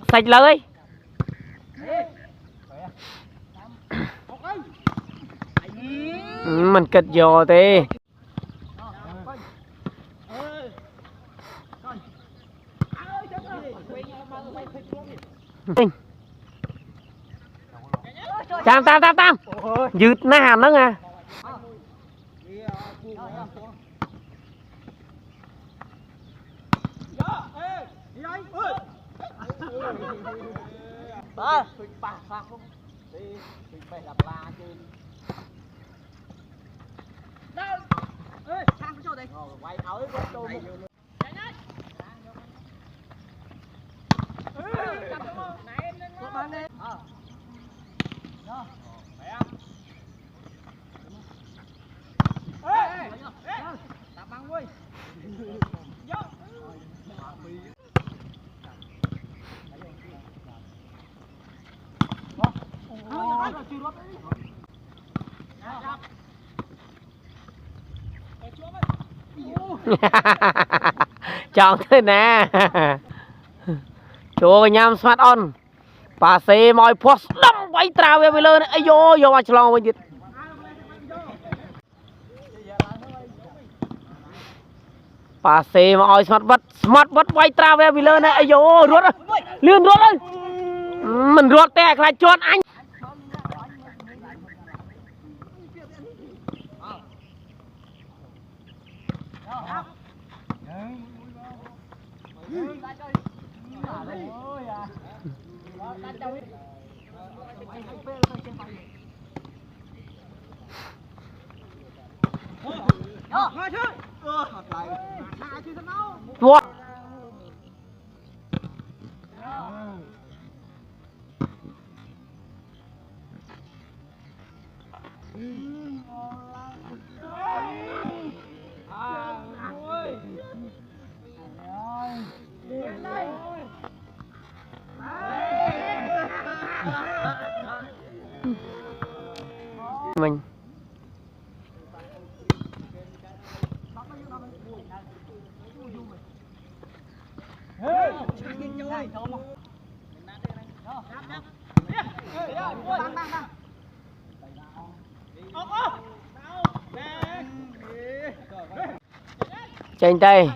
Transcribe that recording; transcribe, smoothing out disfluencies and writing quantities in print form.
sạch lời mình kịch vô thì tam tam tam tam dứt na hàm đó nha chọn thế nè chúa nhắm smart on bà xe mọi post đâm quay trào về lên ấy vô vô mà chlòng với bà xe mọi smart bắt quay trào về lên ấy vô ruột lươn ruột ơi mình ruột tè lại chọn anh What? Mình tranh tay